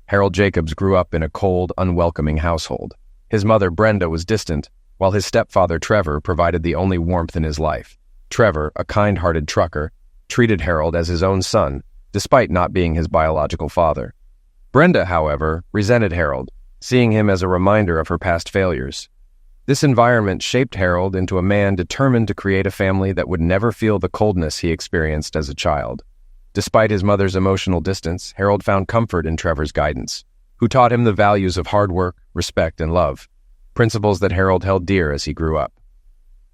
Harold Jacobs grew up in a cold, unwelcoming household. His mother, Brenda, was distant, while his stepfather, Trevor, provided the only warmth in his life. Trevor, a kind-hearted trucker, treated Harold as his own son, despite not being his biological father. Brenda, however, resented Harold, seeing him as a reminder of her past failures. This environment shaped Harold into a man determined to create a family that would never feel the coldness he experienced as a child. Despite his mother's emotional distance, Harold found comfort in Trevor's guidance, who taught him the values of hard work, respect, and love, principles that Harold held dear as he grew up.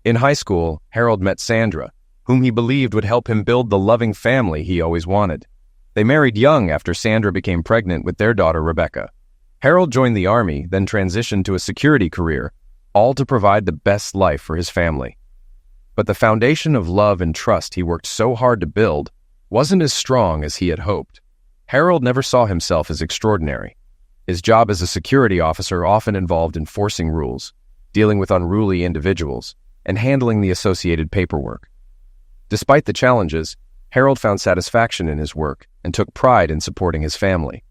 In high school, Harold met Sandra, whom he believed would help him build the loving family he always wanted. They married young after Sandra became pregnant with their daughter, Rebecca. Harold joined the Army, then transitioned to a security career, all to provide the best life for his family. But the foundation of love and trust he worked so hard to build wasn't as strong as he had hoped. Harold never saw himself as extraordinary. His job as a security officer often involved enforcing rules, dealing with unruly individuals, and handling the associated paperwork. Despite the challenges, Harold found satisfaction in his work and took pride in supporting his family.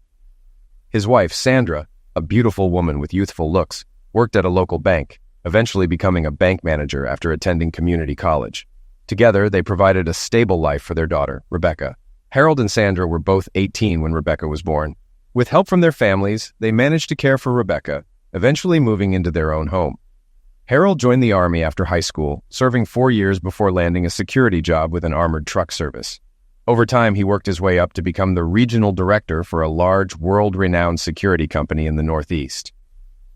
His wife, Sandra, a beautiful woman with youthful looks, worked at a local bank, eventually becoming a bank manager after attending community college. Together, they provided a stable life for their daughter, Rebecca. Harold and Sandra were both 18 when Rebecca was born. With help from their families, they managed to care for Rebecca, eventually moving into their own home. Harold joined the Army after high school, serving 4 years before landing a security job with an armored truck service. Over time, he worked his way up to become the regional director for a large, world-renowned security company in the Northeast.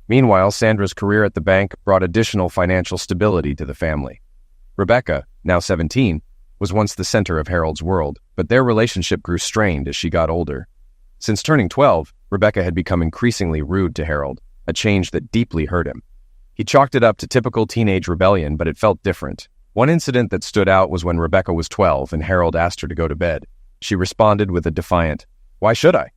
Meanwhile, Sandra's career at the bank brought additional financial stability to the family. Rebecca, now 17, was once the center of Harold's world, but their relationship grew strained as she got older. Since turning 12, Rebecca had become increasingly rude to Harold, a change that deeply hurt him. He chalked it up to typical teenage rebellion, but it felt different. One incident that stood out was when Rebecca was 12 and Harold asked her to go to bed. She responded with a defiant, "Why should I?"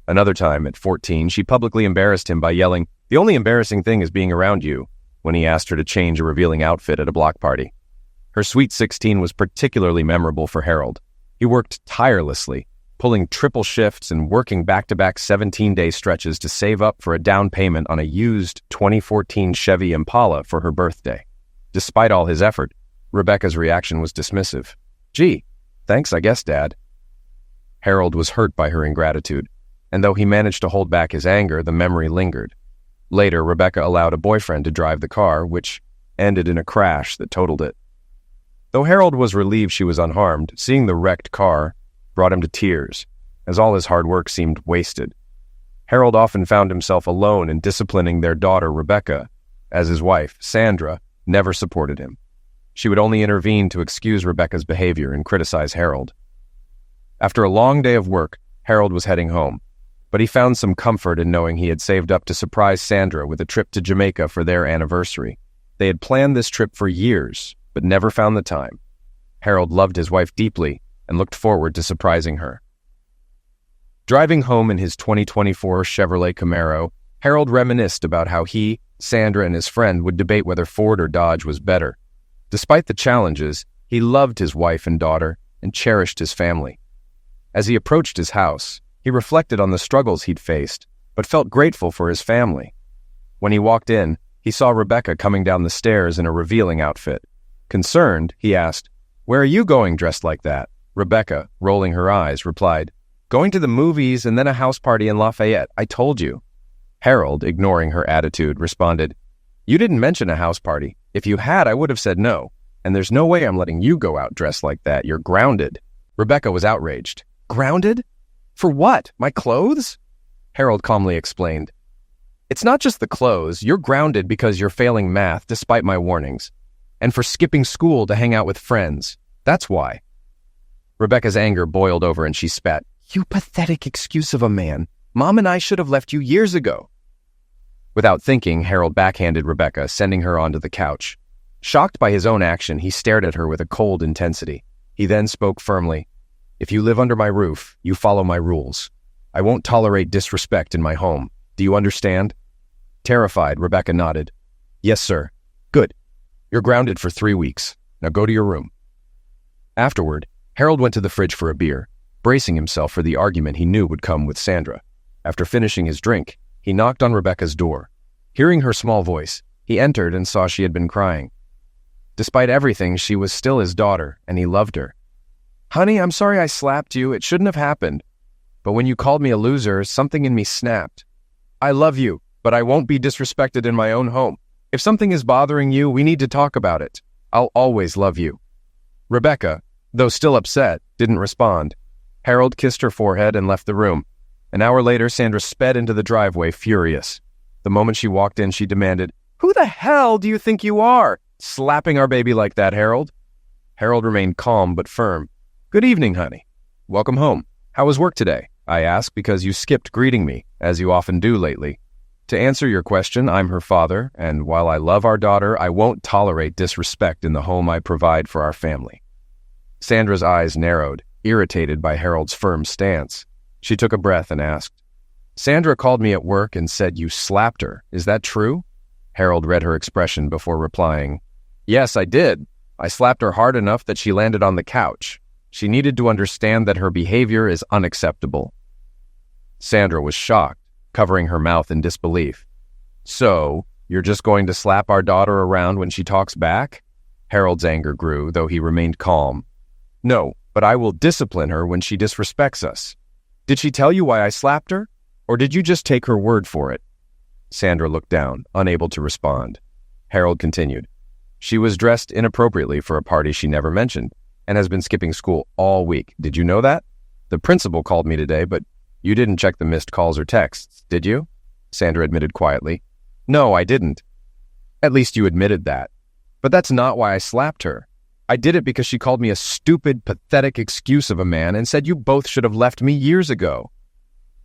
Another time, at 14, she publicly embarrassed him by yelling, "The only embarrassing thing is being around you," when he asked her to change a revealing outfit at a block party. Her Sweet 16 was particularly memorable for Harold. He worked tirelessly, pulling triple shifts and working back-to-back 17-day stretches to save up for a down payment on a used 2014 Chevy Impala for her birthday. Despite all his effort, Rebecca's reaction was dismissive. "Gee, thanks I guess, Dad." Harold was hurt by her ingratitude, and though he managed to hold back his anger, the memory lingered. Later, Rebecca allowed a boyfriend to drive the car, which ended in a crash that totaled it. Though Harold was relieved she was unharmed, seeing the wrecked car brought him to tears, as all his hard work seemed wasted. Harold often found himself alone in disciplining their daughter, Rebecca, as his wife, Sandra, never supported him. She would only intervene to excuse Rebecca's behavior and criticize Harold. After a long day of work, Harold was heading home, but he found some comfort in knowing he had saved up to surprise Sandra with a trip to Jamaica for their anniversary. They had planned this trip for years, but never found the time. Harold loved his wife deeply and looked forward to surprising her. Driving home in his 2024 Chevrolet Camaro, Harold reminisced about how he, Sandra, and his friend would debate whether Ford or Dodge was better. Despite the challenges, he loved his wife and daughter and cherished his family. As he approached his house, he reflected on the struggles he'd faced, but felt grateful for his family. When he walked in, he saw Rebecca coming down the stairs in a revealing outfit. Concerned, he asked, "Where are you going dressed like that?" Rebecca, rolling her eyes, replied, "Going to the movies and then a house party in Lafayette, I told you." Harold, ignoring her attitude, responded, "You didn't mention a house party. If you had, I would have said no. And there's no way I'm letting you go out dressed like that. You're grounded." Rebecca was outraged. "Grounded? For what? My clothes?" Harold calmly explained, "It's not just the clothes. You're grounded because you're failing math despite my warnings. And for skipping school to hang out with friends. That's why." Rebecca's anger boiled over and she spat, "You pathetic excuse of a man. Mom and I should have left you years ago." Without thinking, Harold backhanded Rebecca, sending her onto the couch. Shocked by his own action, he stared at her with a cold intensity. He then spoke firmly, "If you live under my roof, you follow my rules. I won't tolerate disrespect in my home. Do you understand?" Terrified, Rebecca nodded. "Yes, sir." "Good. You're grounded for 3 weeks. Now go to your room." Afterward, Harold went to the fridge for a beer, bracing himself for the argument he knew would come with Sandra. After finishing his drink, he knocked on Rebecca's door. Hearing her small voice, he entered and saw she had been crying. Despite everything, she was still his daughter, and he loved her. "Honey, I'm sorry I slapped you. It shouldn't have happened. But when you called me a loser, something in me snapped. I love you, but I won't be disrespected in my own home. If something is bothering you, we need to talk about it. I'll always love you." Rebecca, though still upset, didn't respond. Harold kissed her forehead and left the room. An hour later, Sandra sped into the driveway, furious. The moment she walked in, she demanded, "Who the hell do you think you are, slapping our baby like that, Harold?" Harold remained calm but firm. "Good evening, honey. Welcome home. How was work today?" I asked because you skipped greeting me, as you often do lately. To answer your question, I'm her father, and while I love our daughter, I won't tolerate disrespect in the home I provide for our family. Sandra's eyes narrowed, irritated by Harold's firm stance. She took a breath and asked, "Sandra called me at work and said you slapped her. Is that true?" Harold read her expression before replying, "Yes, I did. I slapped her hard enough that she landed on the couch. She needed to understand that her behavior is unacceptable." Sandra was shocked, covering her mouth in disbelief. "So, you're just going to slap our daughter around when she talks back?" Harold's anger grew, though he remained calm. "No, but I will discipline her when she disrespects us. Did she tell you why I slapped her? Or did you just take her word for it?" Sandra looked down, unable to respond. Harold continued, "She was dressed inappropriately for a party she never mentioned, and has been skipping school all week. Did you know that? The principal called me today, but you didn't check the missed calls or texts, did you?" Sandra admitted quietly. "No, I didn't." "At least you admitted that. But that's not why I slapped her. I did it because she called me a stupid, pathetic excuse of a man and said you both should have left me years ago."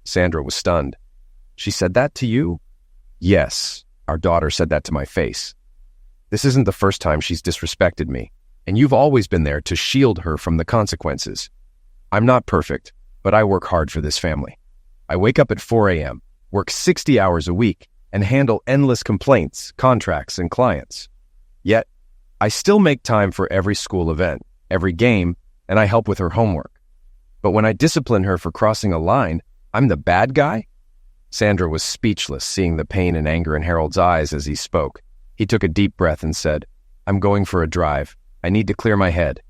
Sandra was stunned. "She said that to you?" "Yes, our daughter said that to my face. This isn't the first time she's disrespected me, and you've always been there to shield her from the consequences. I'm not perfect, but I work hard for this family. I wake up at 4 a.m., work 60 hours a week, and handle endless complaints, contracts, and clients. Yet, I still make time for every school event, every game, and I help with her homework. But when I discipline her for crossing a line, I'm the bad guy?" Sandra was speechless, seeing the pain and anger in Harold's eyes as he spoke. He took a deep breath and said, "I'm going for a drive. I need to clear my head."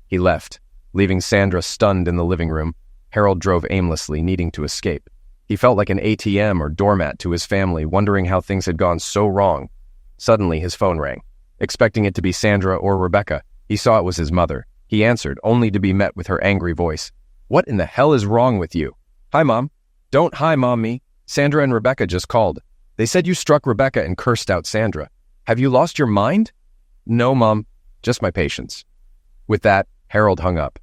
He left, leaving Sandra stunned in the living room. Harold drove aimlessly, needing to escape. He felt like an ATM or doormat to his family, wondering how things had gone so wrong. Suddenly, his phone rang. Expecting it to be Sandra or Rebecca, he saw it was his mother. He answered, only to be met with her angry voice. "What in the hell is wrong with you?" "Hi, Mom." "Don't hi, Mom, me. Sandra and Rebecca just called. They said you struck Rebecca and cursed out Sandra. Have you lost your mind?" "No, Mom. Just my patience." With that, Harold hung up.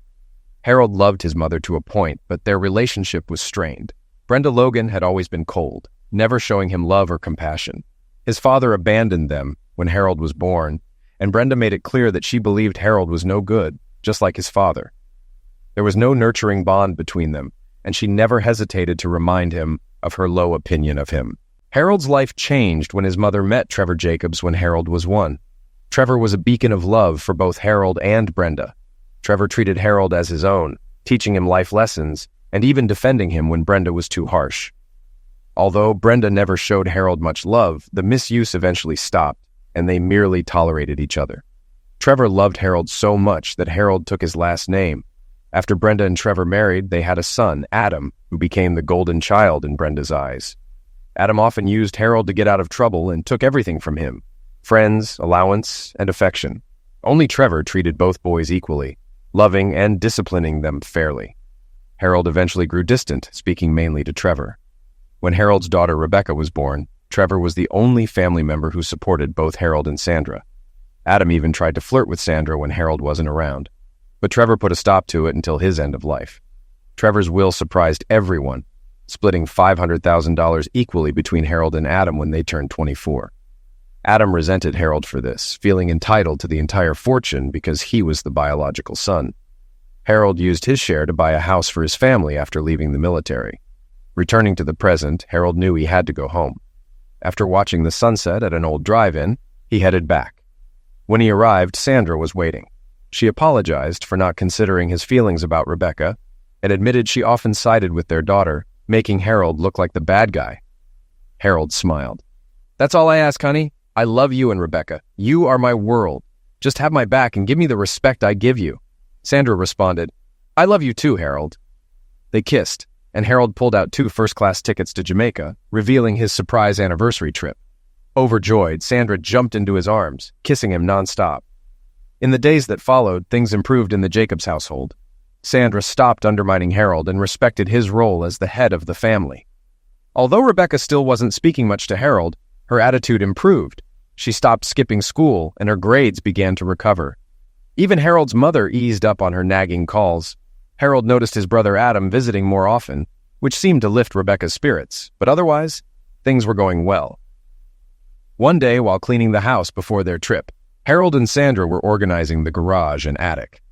Harold loved his mother to a point, but their relationship was strained. Brenda Logan had always been cold, never showing him love or compassion. His father abandoned them when Harold was born, and Brenda made it clear that she believed Harold was no good, just like his father. There was no nurturing bond between them, and she never hesitated to remind him of her low opinion of him. Harold's life changed when his mother met Trevor Jacobs when Harold was 1. Trevor was a beacon of love for both Harold and Brenda. Trevor treated Harold as his own, teaching him life lessons, and even defending him when Brenda was too harsh. Although Brenda never showed Harold much love, the misuse eventually stopped, and they merely tolerated each other. Trevor loved Harold so much that Harold took his last name. After Brenda and Trevor married, they had a son, Adam, who became the golden child in Brenda's eyes. Adam often used Harold to get out of trouble and took everything from him: friends, allowance, and affection. Only Trevor treated both boys equally, loving and disciplining them fairly. Harold eventually grew distant, speaking mainly to Trevor. When Harold's daughter Rebecca was born, Trevor was the only family member who supported both Harold and Sandra. Adam even tried to flirt with Sandra when Harold wasn't around. But Trevor put a stop to it until his end of life. Trevor's will surprised everyone, splitting $500,000 equally between Harold and Adam when they turned 24. Adam resented Harold for this, feeling entitled to the entire fortune because he was the biological son. Harold used his share to buy a house for his family after leaving the military. Returning to the present, Harold knew he had to go home. After watching the sunset at an old drive-in, he headed back. When he arrived, Sandra was waiting. She apologized for not considering his feelings about Rebecca and admitted she often sided with their daughter, making Harold look like the bad guy. Harold smiled. "That's all I ask, honey. I love you and Rebecca. You are my world. Just have my back and give me the respect I give you." Sandra responded, "I love you too, Harold." They kissed, and Harold pulled out 2 first-class tickets to Jamaica, revealing his surprise anniversary trip. Overjoyed, Sandra jumped into his arms, kissing him nonstop. In the days that followed, things improved in the Jacobs household. Sandra stopped undermining Harold and respected his role as the head of the family. Although Rebecca still wasn't speaking much to Harold, her attitude improved. She stopped skipping school, and her grades began to recover. Even Harold's mother eased up on her nagging calls. Harold noticed his brother Adam visiting more often, which seemed to lift Rebecca's spirits, but otherwise, things were going well. One day, while cleaning the house before their trip, Harold and Sandra were organizing the garage and attic.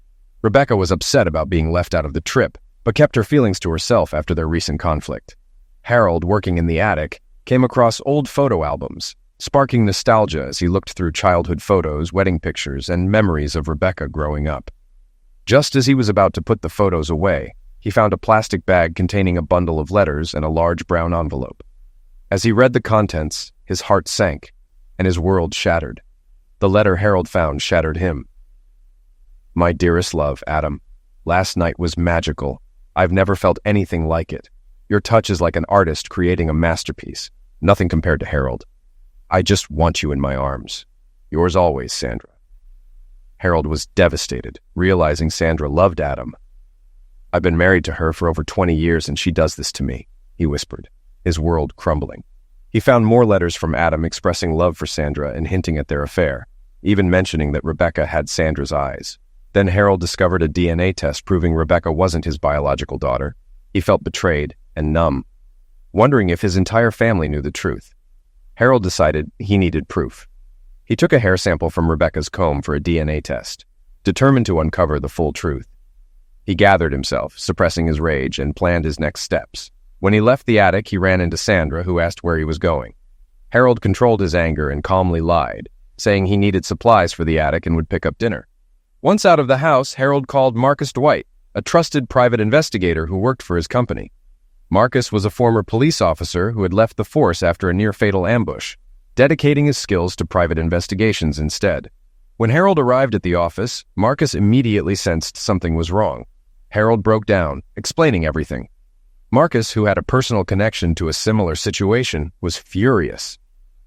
Rebecca was upset about being left out of the trip, but kept her feelings to herself after their recent conflict. Harold, working in the attic, came across old photo albums, sparking nostalgia as he looked through childhood photos, wedding pictures, and memories of Rebecca growing up. Just as he was about to put the photos away, he found a plastic bag containing a bundle of letters and a large brown envelope. As he read the contents, his heart sank, and his world shattered. The letter Harold found shattered him. "My dearest love, Adam. Last night was magical. I've never felt anything like it. Your touch is like an artist creating a masterpiece. Nothing compared to Harold. I just want you in my arms. Yours always, Sandra." Harold was devastated, realizing Sandra loved Adam. "I've been married to her for over 20 years and she does this to me," he whispered, his world crumbling. He found more letters from Adam expressing love for Sandra and hinting at their affair, even mentioning that Rebecca had Sandra's eyes. Then Harold discovered a DNA test proving Rebecca wasn't his biological daughter. He felt betrayed and numb, wondering if his entire family knew the truth. Harold decided he needed proof. He took a hair sample from Rebecca's comb for a DNA test, determined to uncover the full truth. He gathered himself, suppressing his rage, and planned his next steps. When he left the attic, he ran into Sandra, who asked where he was going. Harold controlled his anger and calmly lied, saying he needed supplies for the attic and would pick up dinner. Once out of the house, Harold called Marcus Dwight, a trusted private investigator who worked for his company. Marcus was a former police officer who had left the force after a near-fatal ambush, dedicating his skills to private investigations instead. When Harold arrived at the office, Marcus immediately sensed something was wrong. Harold broke down, explaining everything. Marcus, who had a personal connection to a similar situation, was furious.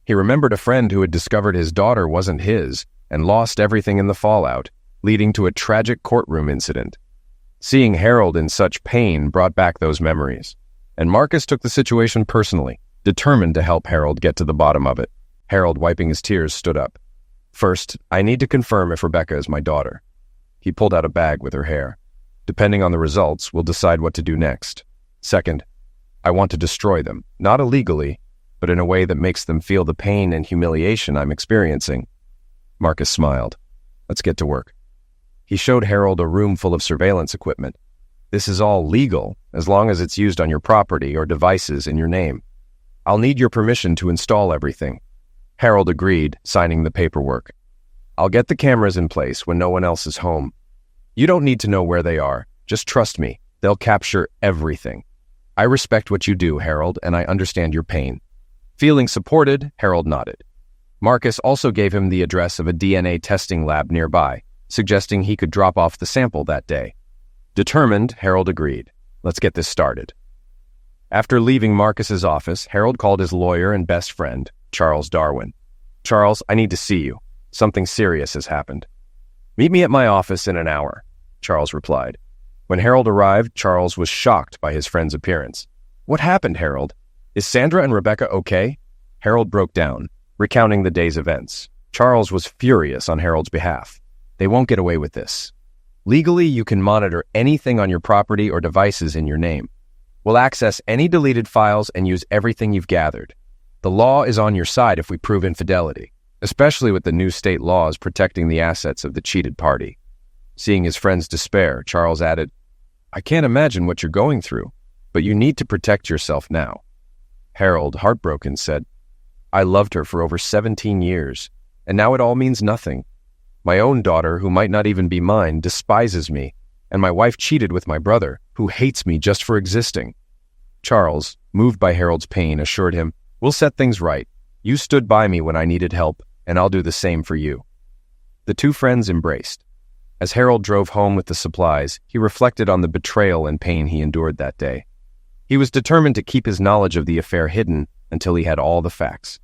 He remembered a friend who had discovered his daughter wasn't his and lost everything in the fallout, leading to a tragic courtroom incident. Seeing Harold in such pain brought back those memories, and Marcus took the situation personally, determined to help Harold get to the bottom of it. Harold, wiping his tears, stood up. "First, I need to confirm if Rebecca is my daughter." He pulled out a bag with her hair. "Depending on the results, we'll decide what to do next. Second, I want to destroy them, not illegally, but in a way that makes them feel the pain and humiliation I'm experiencing." Marcus smiled. "Let's get to work." He showed Harold a room full of surveillance equipment. "This is all legal, as long as it's used on your property or devices in your name. I'll need your permission to install everything." Harold agreed, signing the paperwork. "I'll get the cameras in place when no one else is home. You don't need to know where they are. Just trust me. They'll capture everything. I respect what you do, Harold, and I understand your pain." Feeling supported, Harold nodded. Marcus also gave him the address of a DNA testing lab nearby, suggesting he could drop off the sample that day. Determined, Harold agreed. "Let's get this started." After leaving Marcus's office, Harold called his lawyer and best friend, Charles Darwin. "Charles, I need to see you. Something serious has happened." "Meet me at my office in an hour," Charles replied. When Harold arrived, Charles was shocked by his friend's appearance. "What happened, Harold? Is Sandra and Rebecca okay?" Harold broke down, recounting the day's events. Charles was furious on Harold's behalf. "They won't get away with this. Legally, you can monitor anything on your property or devices in your name. We'll access any deleted files and use everything you've gathered. The law is on your side if we prove infidelity, especially with the new state laws protecting the assets of the cheated party." Seeing his friend's despair, Charles added, "I can't imagine what you're going through, but you need to protect yourself now." Harold, heartbroken, said, "I loved her for over 17 years, and now it all means nothing. My own daughter, who might not even be mine, despises me, and my wife cheated with my brother, who hates me just for existing." Charles, moved by Harold's pain, assured him, "We'll set things right. You stood by me when I needed help, and I'll do the same for you." The two friends embraced. As Harold drove home with the supplies, he reflected on the betrayal and pain he endured that day. He was determined to keep his knowledge of the affair hidden until he had all the facts.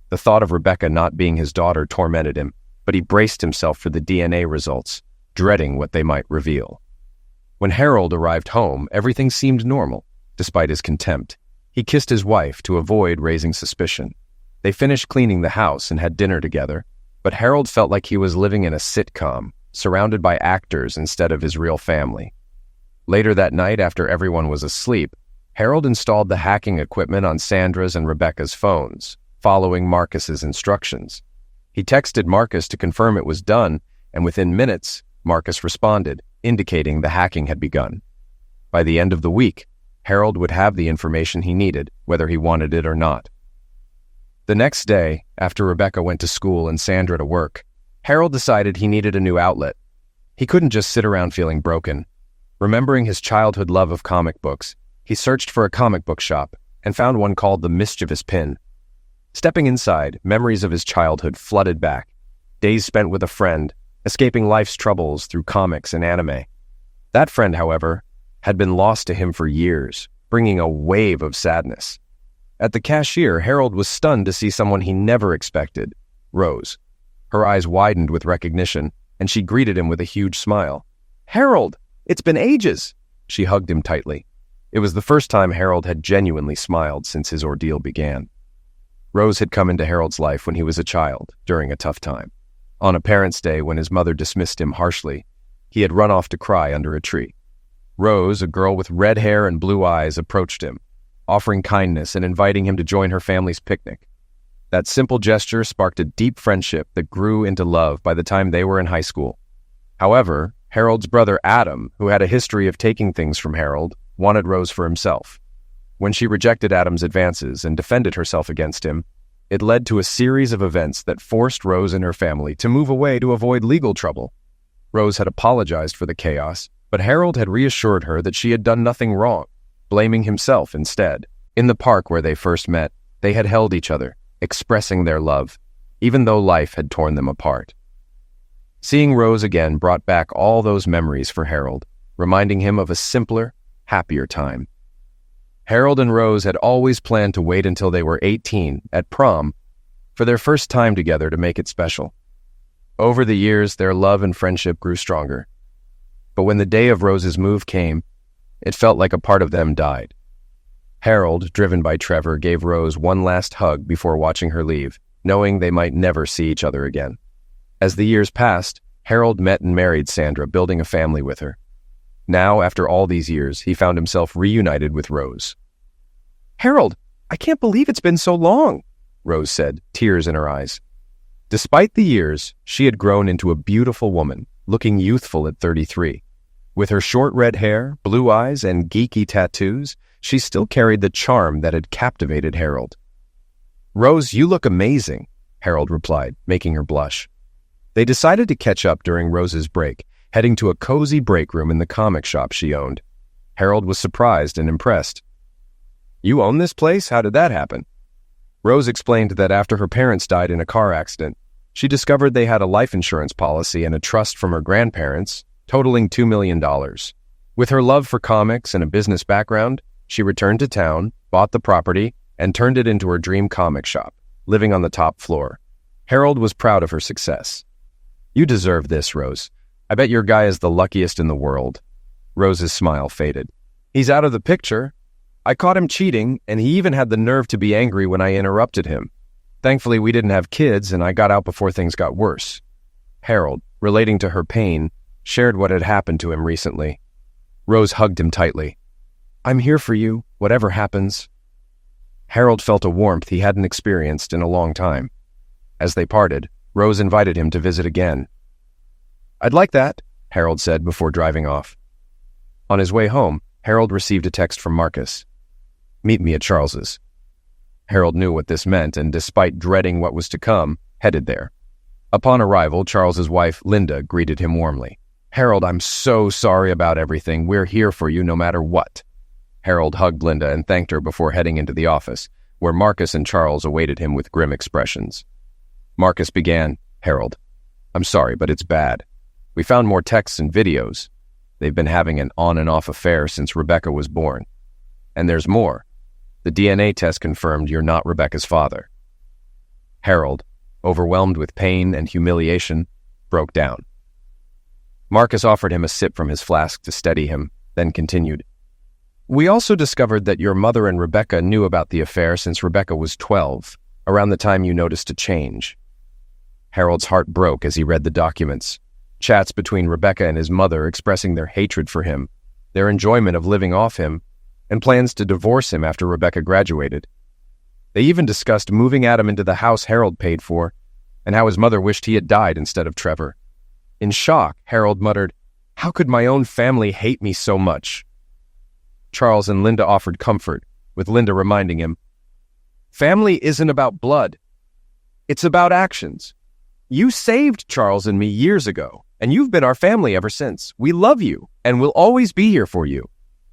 The thought of Rebecca not being his daughter tormented him, but he braced himself for the DNA results, dreading what they might reveal. When Harold arrived home, everything seemed normal, despite his contempt. He kissed his wife to avoid raising suspicion. They finished cleaning the house and had dinner together, but Harold felt like he was living in a sitcom, surrounded by actors instead of his real family. Later that night, after everyone was asleep, Harold installed the hacking equipment on Sandra's and Rebecca's phones, following Marcus's instructions. He texted Marcus to confirm it was done, and within minutes, Marcus responded, indicating the hacking had begun. By the end of the week, Harold would have the information he needed, whether he wanted it or not. The next day, after Rebecca went to school and Sandra to work, Harold decided he needed a new outlet. He couldn't just sit around feeling broken. Remembering his childhood love of comic books, he searched for a comic book shop and found one called The Mischievous Pin. Stepping inside, memories of his childhood flooded back. Days spent with a friend, escaping life's troubles through comics and anime. That friend, however, had been lost to him for years, bringing a wave of sadness. At the cashier, Harold was stunned to see someone he never expected, Rose. Her eyes widened with recognition, and she greeted him with a huge smile. "Harold, it's been ages!" She hugged him tightly. It was the first time Harold had genuinely smiled since his ordeal began. Rose had come into Harold's life when he was a child, during a tough time. On a Parents' Day, when his mother dismissed him harshly, he had run off to cry under a tree. Rose, a girl with red hair and blue eyes, approached him, offering kindness and inviting him to join her family's picnic. That simple gesture sparked a deep friendship that grew into love by the time they were in high school. However, Harold's brother Adam, who had a history of taking things from Harold, wanted Rose for himself. When she rejected Adam's advances and defended herself against him, it led to a series of events that forced Rose and her family to move away to avoid legal trouble. Rose had apologized for the chaos, but Harold had reassured her that she had done nothing wrong, blaming himself instead. In the park where they first met, they had held each other, expressing their love, even though life had torn them apart. Seeing Rose again brought back all those memories for Harold, reminding him of a simpler, happier time. Harold and Rose had always planned to wait until they were 18, at prom, for their first time together to make it special. Over the years, their love and friendship grew stronger. But when the day of Rose's move came, it felt like a part of them died. Harold, driven by Trevor, gave Rose one last hug before watching her leave, knowing they might never see each other again. As the years passed, Harold met and married Sandra, building a family with her. Now, after all these years, he found himself reunited with Rose. "Harold, I can't believe it's been so long," Rose said, tears in her eyes. Despite the years, she had grown into a beautiful woman, looking youthful at 33. With her short red hair, blue eyes, and geeky tattoos, she still carried the charm that had captivated Harold. "Rose, you look amazing," Harold replied, making her blush. They decided to catch up during Rose's break, heading to a cozy break room in the comic shop she owned. Harold was surprised and impressed. "You own this place? How did that happen?" Rose explained that after her parents died in a car accident, she discovered they had a life insurance policy and a trust from her grandparents, totaling $2 million. With her love for comics and a business background, she returned to town, bought the property, and turned it into her dream comic shop, living on the top floor. Harold was proud of her success. "You deserve this, Rose. I bet your guy is the luckiest in the world." Rose's smile faded. "He's out of the picture. I caught him cheating, and he even had the nerve to be angry when I interrupted him. Thankfully, we didn't have kids, and I got out before things got worse." Harold, relating to her pain, shared what had happened to him recently. Rose hugged him tightly. "I'm here for you, whatever happens." Harold felt a warmth he hadn't experienced in a long time. As they parted, Rose invited him to visit again. "I'd like that," Harold said before driving off. On his way home, Harold received a text from Marcus. "Meet me at Charles's." Harold knew what this meant, and despite dreading what was to come, headed there. Upon arrival, Charles's wife, Linda, greeted him warmly. "Harold, I'm so sorry about everything. We're here for you no matter what." Harold hugged Linda and thanked her before heading into the office, where Marcus and Charles awaited him with grim expressions. Marcus began, "Harold, I'm sorry, but it's bad. We found more texts and videos. They've been having an on-and-off affair since Rebecca was born. And there's more. The DNA test confirmed you're not Rebecca's father." Harold, overwhelmed with pain and humiliation, broke down. Marcus offered him a sip from his flask to steady him, then continued, "We also discovered that your mother and Rebecca knew about the affair since Rebecca was 12, around the time you noticed a change." Harold's heart broke as he read the documents, chats between Rebecca and his mother expressing their hatred for him, their enjoyment of living off him, and plans to divorce him after Rebecca graduated. They even discussed moving Adam into the house Harold paid for, and how his mother wished he had died instead of Trevor. In shock, Harold muttered, "How could my own family hate me so much?" Charles and Linda offered comfort, with Linda reminding him, "Family isn't about blood. It's about actions. You saved Charles and me years ago, and you've been our family ever since. We love you, and we'll always be here for you."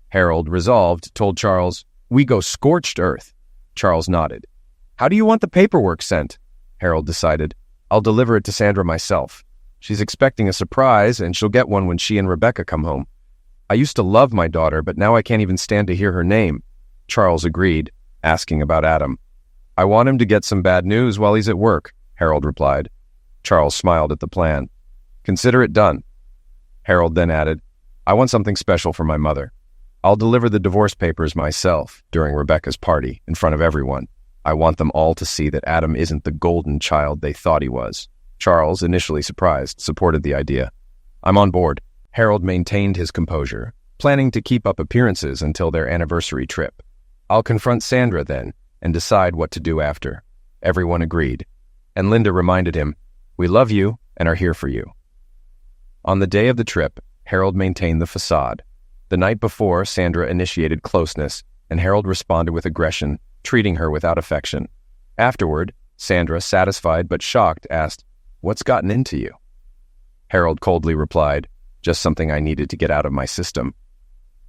Harold, resolved, told Charles, "We go scorched earth." Charles nodded. "How do you want the paperwork sent?" Harold decided, "I'll deliver it to Sandra myself. She's expecting a surprise, and she'll get one when she and Rebecca come home. I used to love my daughter, but now I can't even stand to hear her name." Charles agreed, asking about Adam. "I want him to get some bad news while he's at work," Harold replied. Charles smiled at the plan. "Consider it done." Harold then added, "I want something special for my mother. I'll deliver the divorce papers myself during Rebecca's party in front of everyone. I want them all to see that Adam isn't the golden child they thought he was." Charles, initially surprised, supported the idea. "I'm on board." Harold maintained his composure, planning to keep up appearances until their anniversary trip. "I'll confront Sandra then and decide what to do after." Everyone agreed, and Linda reminded him, "We love you and are here for you." On the day of the trip, Harold maintained the facade. The night before, Sandra initiated closeness, and Harold responded with aggression, treating her without affection. Afterward, Sandra, satisfied but shocked, asked, "What's gotten into you?" Harold coldly replied, "Just something I needed to get out of my system."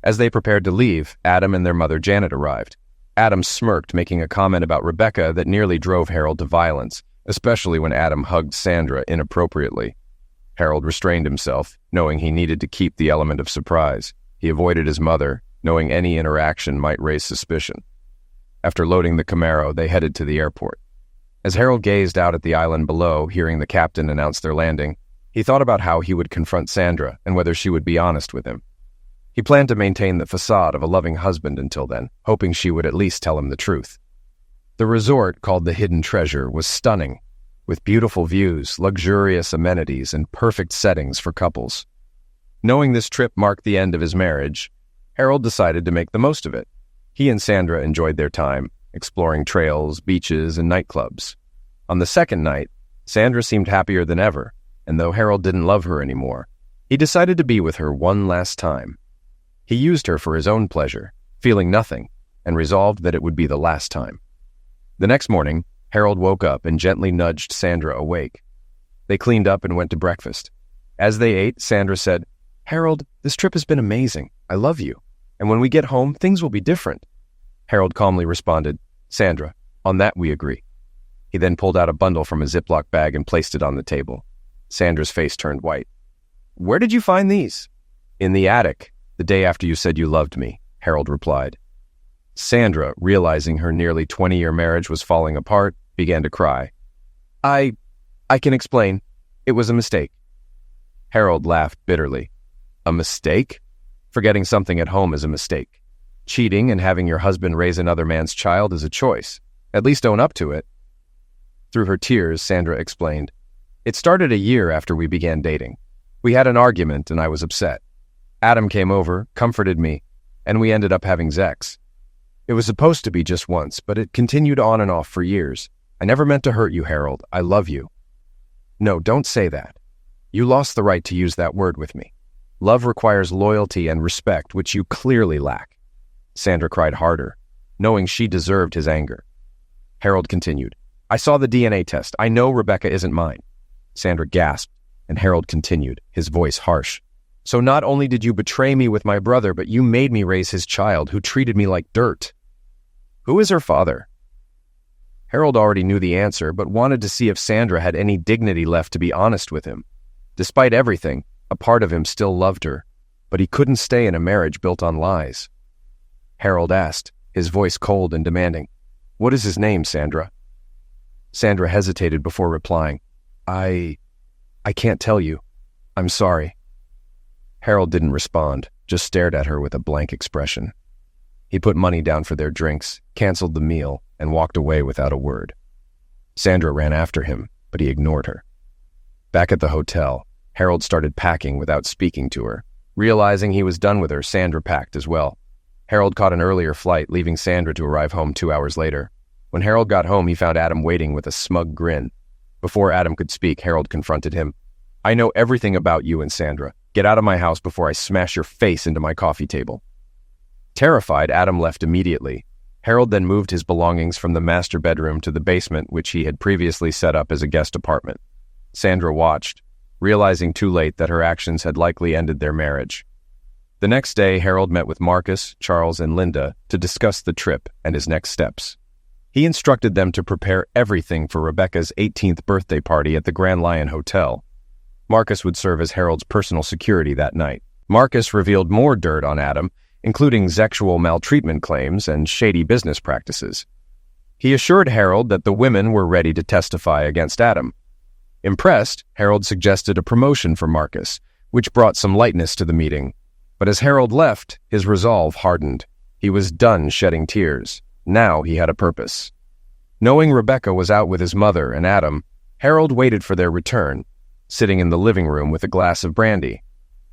As they prepared to leave, Adam and their mother Janet arrived. Adam smirked, making a comment about Rebecca that nearly drove Harold to violence, especially when Adam hugged Sandra inappropriately. Harold restrained himself, knowing he needed to keep the element of surprise. He avoided his mother, knowing any interaction might raise suspicion. After loading the Camaro, they headed to the airport. As Harold gazed out at the island below, hearing the captain announce their landing, he thought about how he would confront Sandra and whether she would be honest with him. He planned to maintain the facade of a loving husband until then, hoping she would at least tell him the truth. The resort, called the Hidden Treasure, was stunning, with beautiful views, luxurious amenities, and perfect settings for couples. Knowing this trip marked the end of his marriage, Harold decided to make the most of it. He and Sandra enjoyed their time, exploring trails, beaches, and nightclubs. On the second night, Sandra seemed happier than ever, and though Harold didn't love her anymore, he decided to be with her one last time. He used her for his own pleasure, feeling nothing, and resolved that it would be the last time. The next morning, Harold woke up and gently nudged Sandra awake. They cleaned up and went to breakfast. As they ate, Sandra said, "Harold, this trip has been amazing. I love you. And when we get home, things will be different." Harold calmly responded, "Sandra, on that we agree." He then pulled out a bundle from a Ziploc bag and placed it on the table. Sandra's face turned white. "Where did you find these?" "In the attic, the day after you said you loved me," Harold replied. Sandra, realizing her nearly 20-year marriage was falling apart, began to cry. I can explain. It was a mistake." Harold laughed bitterly. "A mistake? Forgetting something at home is a mistake. Cheating and having your husband raise another man's child is a choice. At least own up to it." Through her tears, Sandra explained, "It started a year after we began dating. We had an argument and I was upset. Adam came over, comforted me, and we ended up having sex. It was supposed to be just once, but it continued on and off for years. I never meant to hurt you, Harold. I love you." "No, don't say that. You lost the right to use that word with me. Love requires loyalty and respect, which you clearly lack." Sandra cried harder, knowing she deserved his anger. Harold continued, "I saw the DNA test. I know Rebecca isn't mine." Sandra gasped, and Harold continued, his voice harsh. So not only did you betray me with my brother, but you made me raise his child, who treated me like dirt. Who is her father? Harold already knew the answer, but wanted to see if Sandra had any dignity left to be honest with him. Despite everything, a part of him still loved her, but he couldn't stay in a marriage built on lies. Harold asked, his voice cold and demanding, "What is his name, Sandra?" Sandra hesitated before replying, I can't tell you. I'm sorry." Harold didn't respond, just stared at her with a blank expression. He put money down for their drinks, canceled the meal, and walked away without a word. Sandra ran after him, but he ignored her. Back at the hotel, Harold started packing without speaking to her. Realizing he was done with her, Sandra packed as well. Harold caught an earlier flight, leaving Sandra to arrive home 2 hours later. When Harold got home, he found Adam waiting with a smug grin. Before Adam could speak, Harold confronted him. "I know everything about you and Sandra. Get out of my house before I smash your face into my coffee table." Terrified, Adam left immediately. Harold then moved his belongings from the master bedroom to the basement, which he had previously set up as a guest apartment. Sandra watched, realizing too late that her actions had likely ended their marriage. The next day, Harold met with Marcus, Charles, and Linda to discuss the trip and his next steps. He instructed them to prepare everything for Rebecca's 18th birthday party at the Grand Lion Hotel. Marcus would serve as Harold's personal security that night. Marcus revealed more dirt on Adam, including sexual maltreatment claims and shady business practices. He assured Harold that the women were ready to testify against Adam. Impressed, Harold suggested a promotion for Marcus, which brought some lightness to the meeting. But as Harold left, his resolve hardened. He was done shedding tears. Now he had a purpose. Knowing Rebecca was out with his mother and Adam, Harold waited for their return, sitting in the living room with a glass of brandy.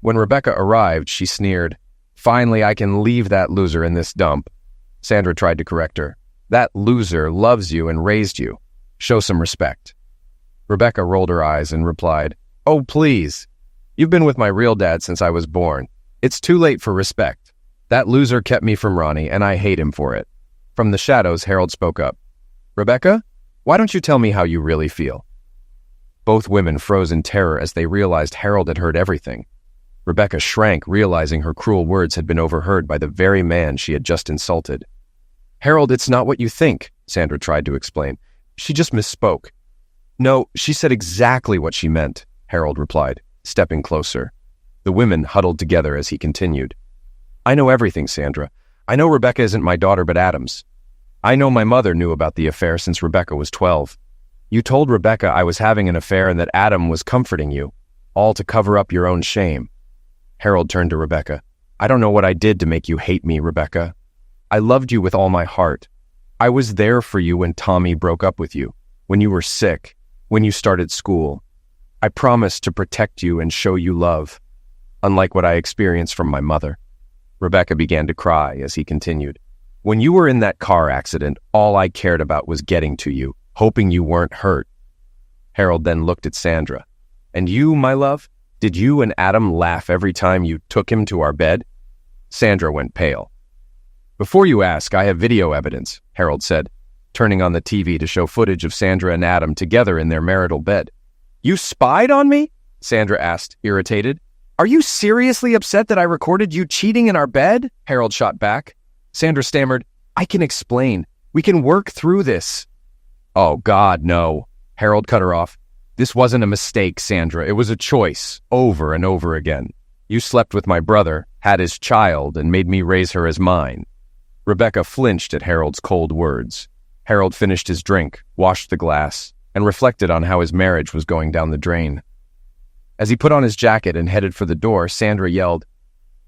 When Rebecca arrived, she sneered, "Finally, I can leave that loser in this dump." Sandra tried to correct her. "That loser loves you and raised you. Show some respect." Rebecca rolled her eyes and replied, "Oh, please. You've been with my real dad since I was born. It's too late for respect. That loser kept me from Ronnie, and I hate him for it." From the shadows, Harold spoke up. "Rebecca, why don't you tell me how you really feel?" Both women froze in terror as they realized Harold had heard everything. Rebecca shrank, realizing her cruel words had been overheard by the very man she had just insulted. "Harold, it's not what you think," Sandra tried to explain. "She just misspoke." "No, she said exactly what she meant," Harold replied, stepping closer. The women huddled together as he continued. "I know everything, Sandra. I know Rebecca isn't my daughter but Adam's. I know my mother knew about the affair since Rebecca was 12. You told Rebecca I was having an affair and that Adam was comforting you, all to cover up your own shame." Harold turned to Rebecca. "I don't know what I did to make you hate me, Rebecca. I loved you with all my heart. I was there for you when Tommy broke up with you, when you were sick, when you started school. I promised to protect you and show you love, unlike what I experienced from my mother." Rebecca began to cry as he continued. "When you were in that car accident, all I cared about was getting to you, hoping you weren't hurt." Harold then looked at Sandra. "And you, my love? Did you and Adam laugh every time you took him to our bed?" Sandra went pale. "Before you ask, I have video evidence," Harold said, turning on the TV to show footage of Sandra and Adam together in their marital bed. "You spied on me?" Sandra asked, irritated. "Are you seriously upset that I recorded you cheating in our bed?" Harold shot back. Sandra stammered, "I can explain. We can work through this." "Oh, God, no." Harold cut her off. "This wasn't a mistake, Sandra. It was a choice, over and over again. You slept with my brother, had his child, and made me raise her as mine." Rebecca flinched at Harold's cold words. Harold finished his drink, washed the glass, and reflected on how his marriage was going down the drain. As he put on his jacket and headed for the door, Sandra yelled,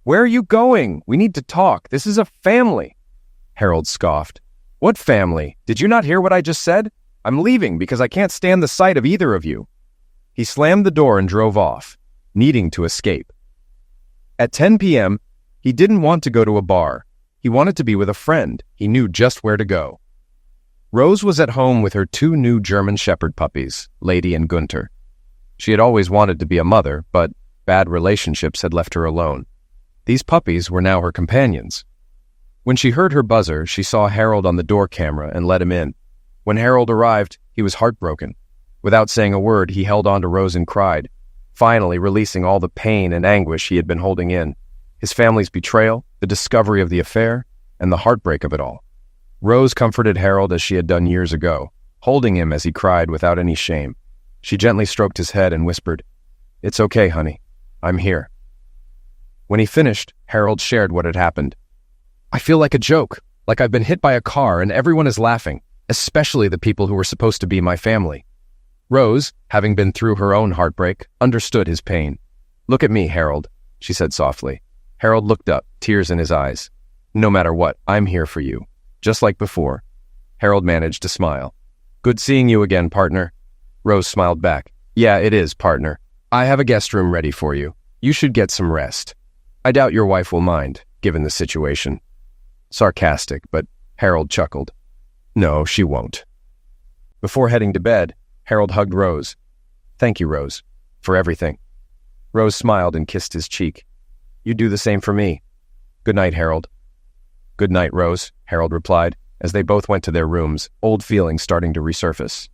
"Where are you going? We need to talk. This is a family." Harold scoffed. "What family? Did you not hear what I just said? I'm leaving because I can't stand the sight of either of you." He slammed the door and drove off, needing to escape. At 10 p.m., he didn't want to go to a bar. He wanted to be with a friend. He knew just where to go. Rose was at home with her 2 new German Shepherd puppies, Lady and Gunter. She had always wanted to be a mother, but bad relationships had left her alone. These puppies were now her companions. When she heard her buzzer, she saw Harold on the door camera and let him in. When Harold arrived, he was heartbroken. Without saying a word, he held on to Rose and cried. finally releasing all the pain and anguish he had been holding in. His family's betrayal, the discovery of the affair, and the heartbreak of it all. Rose comforted Harold as she had done years ago, holding him as he cried without any shame. She gently stroked his head and whispered, "It's okay, honey. I'm here." When he finished, Harold shared what had happened. "I feel like a joke, like I've been hit by a car and everyone is laughing, especially the people who were supposed to be my family." Rose, having been through her own heartbreak, understood his pain. "Look at me, Harold," she said softly. Harold looked up, tears in his eyes. "No matter what, I'm here for you, just like before." Harold managed to smile. "Good seeing you again, partner." Rose smiled back. "Yeah, it is, partner. I have a guest room ready for you. You should get some rest. I doubt your wife will mind, given the situation." Sarcastic, but Harold chuckled. "No, she won't." Before heading to bed, Harold hugged Rose. "Thank you, Rose, for everything." Rose smiled and kissed his cheek. "You do the same for me." "Good night, Harold." "Good night, Rose," Harold replied, as they both went to their rooms, old feelings starting to resurface.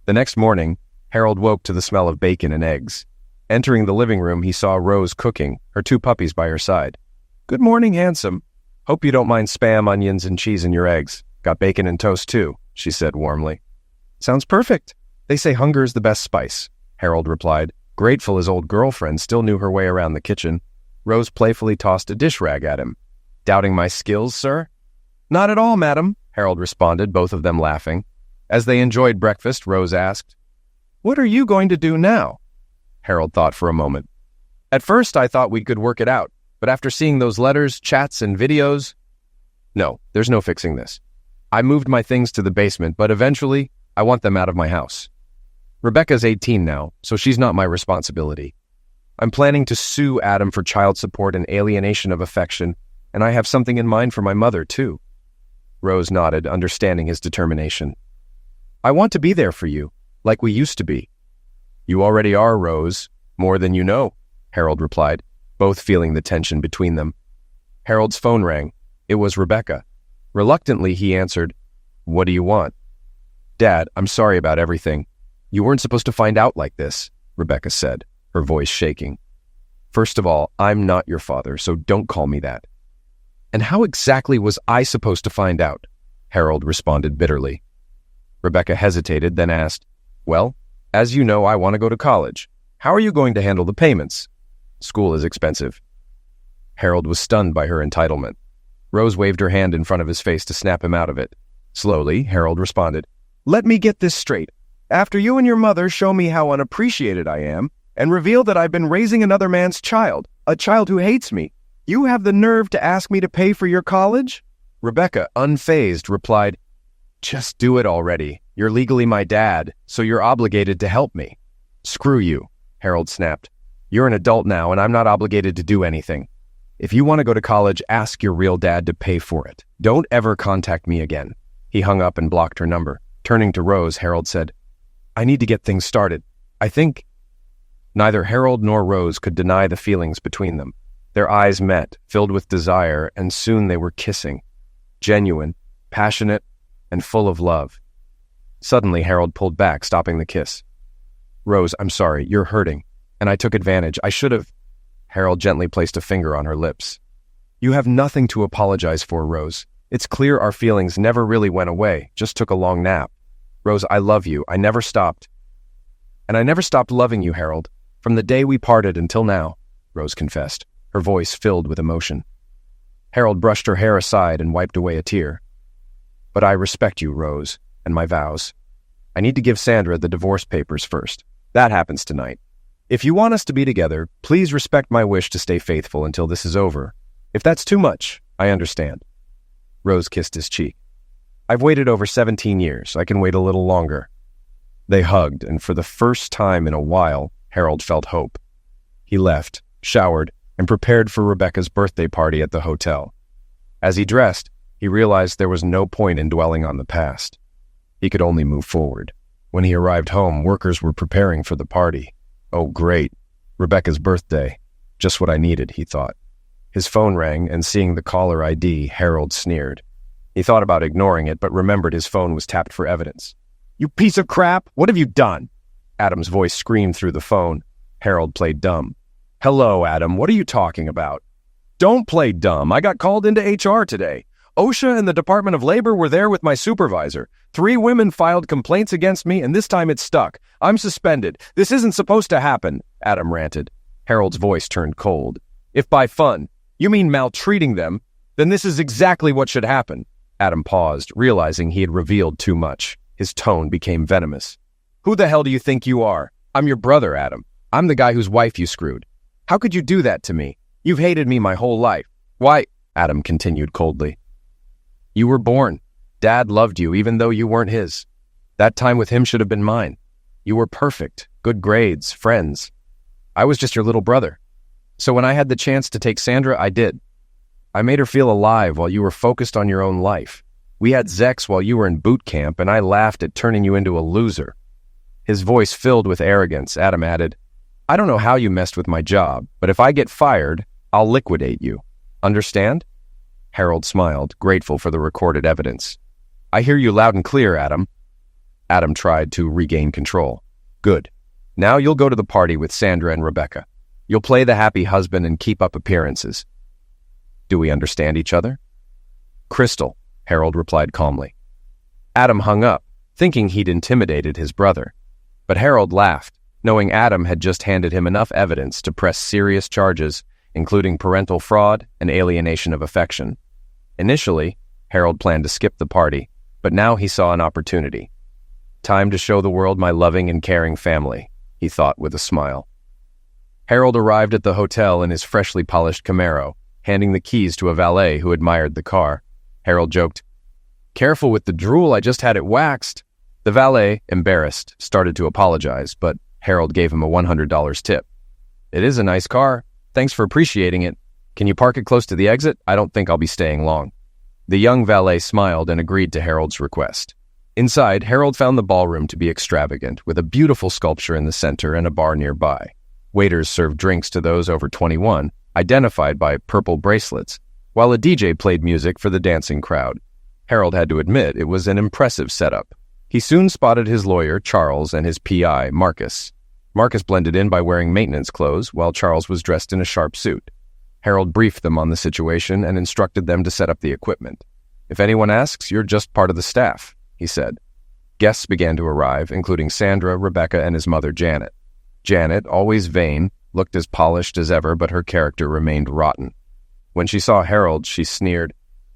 The next morning, Harold woke to the smell of bacon and eggs. Entering the living room, he saw Rose cooking, her 2 puppies by her side. "Good morning, handsome. Hope you don't mind Spam, onions, and cheese in your eggs. Got bacon and toast, too," she said warmly. "Sounds perfect. They say hunger is the best spice," Harold replied, grateful his old girlfriend still knew her way around the kitchen. Rose playfully tossed a dish rag at him. "Doubting my skills, sir?" "Not at all, madam," Harold responded, both of them laughing. As they enjoyed breakfast, Rose asked, "What are you going to do now?" Harold thought for a moment. "At first I thought we could work it out, but after seeing those letters, chats, and videos... No, there's no fixing this. I moved my things to the basement, but eventually I want them out of my house. Rebecca's 18 now, so she's not my responsibility. I'm planning to sue Adam for child support and alienation of affection, and I have something in mind for my mother, too." Rose nodded, understanding his determination. "I want to be there for you, like we used to be." "You already are, Rose, more than you know," Harold replied, both feeling the tension between them. Harold's phone rang. It was Rebecca. Reluctantly, he answered, "What do you want?" "Dad, I'm sorry about everything. You weren't supposed to find out like this," Rebecca said, her voice shaking. "First of all, I'm not your father, so don't call me that." "And how exactly was I supposed to find out?" Harold responded bitterly. Rebecca hesitated, then asked, "Well, as you know, I want to go to college. How are you going to handle the payments? School is expensive." Harold was stunned by her entitlement. Rose waved her hand in front of his face to snap him out of it. Slowly, Harold responded, "Let me get this straight. After you and your mother show me how unappreciated I am, and reveal that I've been raising another man's child, a child who hates me, you have the nerve to ask me to pay for your college?" Rebecca, unfazed, replied, "Just do it already. You're legally my dad, so you're obligated to help me." "Screw you," Harold snapped. "You're an adult now, and I'm not obligated to do anything. If you want to go to college, ask your real dad to pay for it. Don't ever contact me again." He hung up and blocked her number. Turning to Rose, Harold said, "I need to get things started. I think..." Neither Harold nor Rose could deny the feelings between them. Their eyes met, filled with desire, and soon they were kissing. Genuine, passionate, and full of love. Suddenly, Harold pulled back, stopping the kiss. "Rose, I'm sorry. You're hurting. And I took advantage. I should have..." Harold gently placed a finger on her lips. "You have nothing to apologize for, Rose. It's clear our feelings never really went away, just took a long nap. Rose, I love you. I never stopped. And I never stopped loving you, Harold. From the day we parted until now," Rose confessed, her voice filled with emotion. Harold brushed her hair aside and wiped away a tear. "But I respect you, Rose, and my vows. I need to give Sandra the divorce papers first. That happens tonight. If you want us to be together, please respect my wish to stay faithful until this is over. If that's too much, I understand." Rose kissed his cheek. "I've waited over 17 years. I can wait a little longer." They hugged, and for the first time in a while, Harold felt hope. He left, showered, and prepared for Rebecca's birthday party at the hotel. As he dressed, he realized there was no point in dwelling on the past. He could only move forward. When he arrived home, workers were preparing for the party. Oh, great. Rebecca's birthday. Just what I needed, he thought. His phone rang, and seeing the caller ID, Harold sneered. He thought about ignoring it, but remembered his phone was tapped for evidence. "You piece of crap! What have you done?" Adam's voice screamed through the phone. Harold played dumb. "Hello, Adam, what are you talking about?" "Don't play dumb. I got called into HR today. OSHA and the Department of Labor were there with my supervisor. 3 women filed complaints against me, and this time it stuck. I'm suspended. This isn't supposed to happen," Adam ranted. Harold's voice turned cold. "If by fun you mean maltreating them, then this is exactly what should happen." Adam paused, realizing he had revealed too much. His tone became venomous. "Who the hell do you think you are? I'm your brother, Adam. I'm the guy whose wife you screwed. How could you do that to me? You've hated me my whole life." "Why?" Adam continued coldly. "You were born. Dad loved you even though you weren't his. That time with him should have been mine. You were perfect, good grades, friends. I was just your little brother. So when I had the chance to take Sandra, I did. I made her feel alive while you were focused on your own life. We had Zex while you were in boot camp, and I laughed at turning you into a loser." His voice filled with arrogance. Adam added, "I don't know how you messed with my job, but if I get fired, I'll liquidate you. Understand?" Harold smiled, grateful for the recorded evidence. "I hear you loud and clear, Adam." Adam tried to regain control. "Good. Now you'll go to the party with Sandra and Rebecca. You'll play the happy husband and keep up appearances. Do we understand each other?" "Crystal," Harold replied calmly. Adam hung up, thinking he'd intimidated his brother. But Harold laughed, knowing Adam had just handed him enough evidence to press serious charges, including parental fraud and alienation of affection. Initially, Harold planned to skip the party, but now he saw an opportunity. "Time to show the world my loving and caring family," he thought with a smile. Harold arrived at the hotel in his freshly polished Camaro, handing the keys to a valet who admired the car. Harold joked, "Careful with the drool, I just had it waxed." The valet, embarrassed, started to apologize, but Harold gave him a $100 tip. "It is a nice car. Thanks for appreciating it. Can you park it close to the exit? I don't think I'll be staying long." The young valet smiled and agreed to Harold's request. Inside, Harold found the ballroom to be extravagant, with a beautiful sculpture in the center and a bar nearby. Waiters served drinks to those over 21, identified by purple bracelets, while a DJ played music for the dancing crowd. Harold had to admit it was an impressive setup. He soon spotted his lawyer, Charles, and his PI, Marcus. Marcus blended in by wearing maintenance clothes, while Charles was dressed in a sharp suit. Harold briefed them on the situation and instructed them to set up the equipment. "If anyone asks, you're just part of the staff," he said. Guests began to arrive, including Sandra, Rebecca, and his mother, Janet. Janet, always vain, looked as polished as ever, but her character remained rotten. When she saw Harold, she sneered,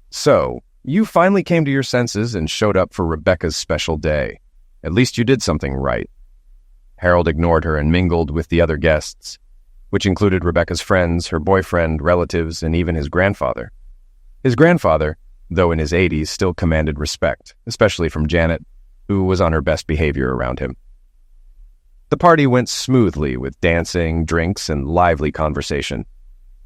"So, you finally came to your senses and showed up for Rebecca's special day. At least you did something right." Harold ignored her and mingled with the other guests, which included Rebecca's friends, her boyfriend, relatives, and even his grandfather. His grandfather, though in his 80s, still commanded respect, especially from Janet, who was on her best behavior around him. The party went smoothly with dancing, drinks, and lively conversation.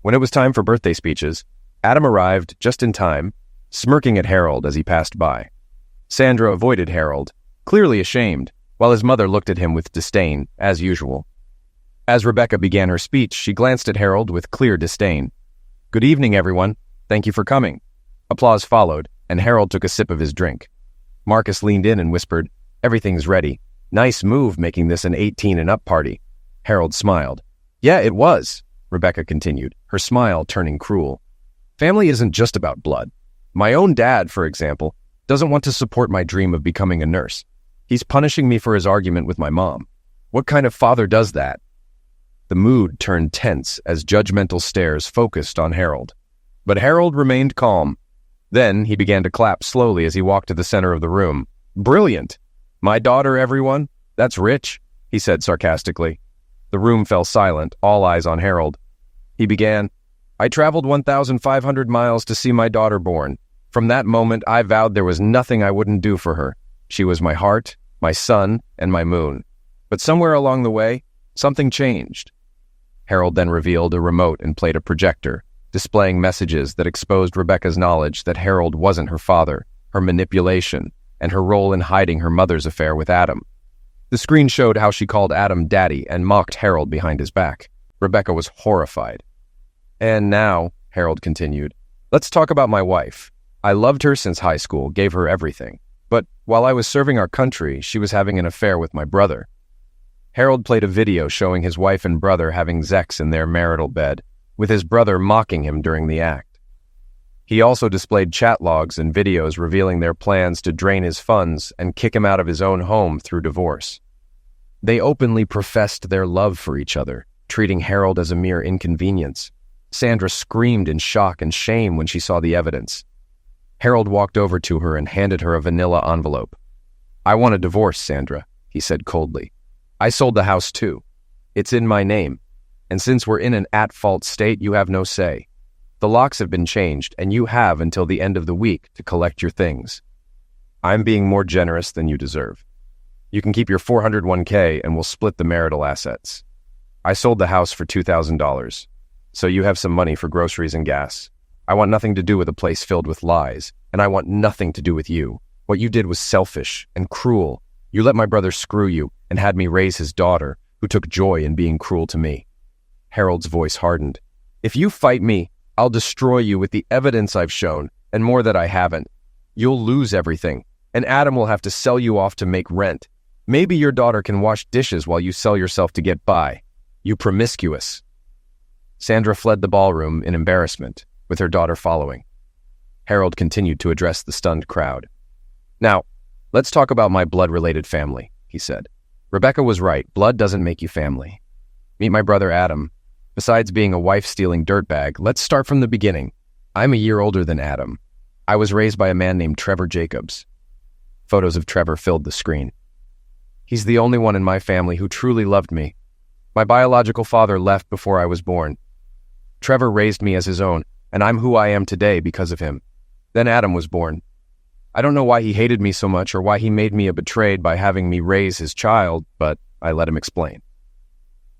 When it was time for birthday speeches, Adam arrived just in time, smirking at Harold as he passed by. Sandra avoided Harold, clearly ashamed, while his mother looked at him with disdain, as usual. As Rebecca began her speech, she glanced at Harold with clear disdain. "Good evening, everyone. Thank you for coming." Applause followed, and Harold took a sip of his drink. Marcus leaned in and whispered, "Everything's ready. Nice move making this an 18 and up party." Harold smiled. "Yeah, it was," Rebecca continued, her smile turning cruel. "Family isn't just about blood. My own dad, for example, doesn't want to support my dream of becoming a nurse. He's punishing me for his argument with my mom. What kind of father does that?" The mood turned tense as judgmental stares focused on Harold. But Harold remained calm. Then he began to clap slowly as he walked to the center of the room. "Brilliant! My daughter, everyone? That's rich," he said sarcastically. The room fell silent, all eyes on Harold. He began, "I traveled 1,500 miles to see my daughter born. From that moment, I vowed there was nothing I wouldn't do for her. She was my heart, my sun, and my moon. But somewhere along the way, something changed." Harold then revealed a remote and played a projector, displaying messages that exposed Rebecca's knowledge that Harold wasn't her father, her manipulation, and her role in hiding her mother's affair with Adam. The screen showed how she called Adam daddy and mocked Harold behind his back. Rebecca was horrified. "And now," Harold continued, "let's talk about my wife. I loved her since high school, gave her everything. But while I was serving our country, she was having an affair with my brother." Harold played a video showing his wife and brother having sex in their marital bed, with his brother mocking him during the act. He also displayed chat logs and videos revealing their plans to drain his funds and kick him out of his own home through divorce. They openly professed their love for each other, treating Harold as a mere inconvenience. Sandra screamed in shock and shame when she saw the evidence. Harold walked over to her and handed her a vanilla envelope. "I want a divorce, Sandra," he said coldly. "I sold the house too. It's in my name. And since we're in an at-fault state, you have no say. The locks have been changed, and you have until the end of the week to collect your things. I'm being more generous than you deserve. You can keep your $401k and we'll split the marital assets. I sold the house for $2,000, so you have some money for groceries and gas. I want nothing to do with a place filled with lies, and I want nothing to do with you. What you did was selfish and cruel. You let my brother screw you and had me raise his daughter, who took joy in being cruel to me." Harold's voice hardened. "If you fight me, I'll destroy you with the evidence I've shown, and more that I haven't. You'll lose everything, and Adam will have to sell you off to make rent. Maybe your daughter can wash dishes while you sell yourself to get by. You promiscuous." Sandra fled the ballroom in embarrassment, with her daughter following. Harold continued to address the stunned crowd. "Now, let's talk about my blood-related family," he said. "Rebecca was right. Blood doesn't make you family. Meet my brother Adam. Besides being a wife-stealing dirtbag, let's start from the beginning. I'm a year older than Adam. I was raised by a man named Trevor Jacobs." Photos of Trevor filled the screen. "He's the only one in my family who truly loved me. My biological father left before I was born. Trevor raised me as his own, and I'm who I am today because of him. Then Adam was born. I don't know why he hated me so much or why he made me a betrayed by having me raise his child, but I let him explain."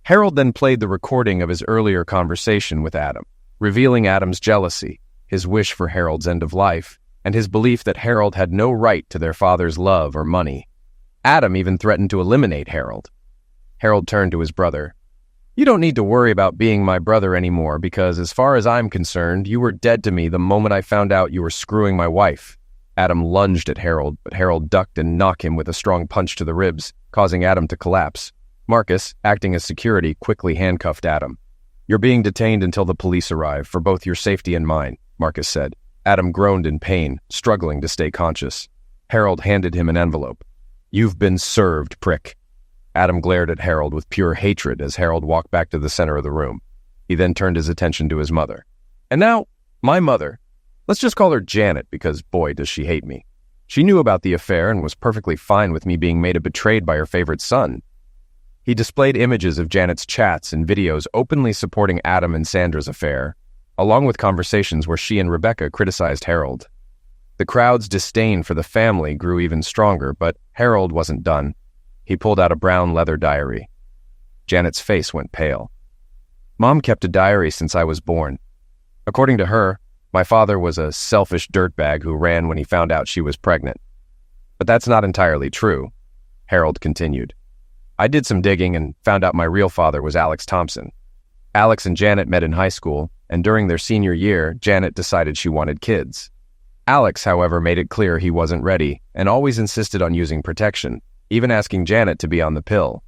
Harold then played the recording of his earlier conversation with Adam, revealing Adam's jealousy, his wish for Harold's end of life, and his belief that Harold had no right to their father's love or money. Adam even threatened to eliminate Harold. Harold turned to his brother. "You don't need to worry about being my brother anymore because, as far as I'm concerned, you were dead to me the moment I found out you were screwing my wife." Adam lunged at Harold, but Harold ducked and knocked him with a strong punch to the ribs, causing Adam to collapse. Marcus, acting as security, quickly handcuffed Adam. "You're being detained until the police arrive, for both your safety and mine," Marcus said. Adam groaned in pain, struggling to stay conscious. Harold handed him an envelope. "You've been served, prick." Adam glared at Harold with pure hatred as Harold walked back to the center of the room. He then turned his attention to his mother. "And now, my mother. Let's just call her Janet because, boy, does she hate me. She knew about the affair and was perfectly fine with me being made a betrayed by her favorite son." He displayed images of Janet's chats and videos openly supporting Adam and Sandra's affair, along with conversations where she and Rebecca criticized Harold. The crowd's disdain for the family grew even stronger, but Harold wasn't done. He pulled out a brown leather diary. Janet's face went pale. "Mom kept a diary since I was born. According to her, my father was a selfish dirtbag who ran when he found out she was pregnant. But that's not entirely true," Harold continued. "I did some digging and found out my real father was Alex Thompson. Alex and Janet met in high school, and during their senior year, Janet decided she wanted kids. Alex, however, made it clear he wasn't ready and always insisted on using protection, even asking Janet to be on the pill.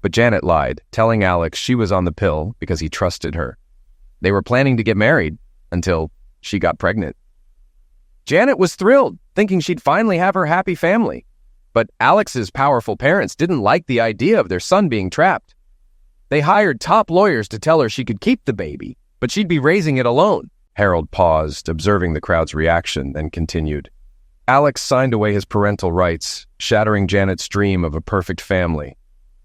But Janet lied, telling Alex she was on the pill because he trusted her. They were planning to get married until she got pregnant. Janet was thrilled, thinking she'd finally have her happy family. But Alex's powerful parents didn't like the idea of their son being trapped. They hired top lawyers to tell her she could keep the baby, but she'd be raising it alone." Harold paused, observing the crowd's reaction, then continued. "Alex signed away his parental rights, shattering Janet's dream of a perfect family.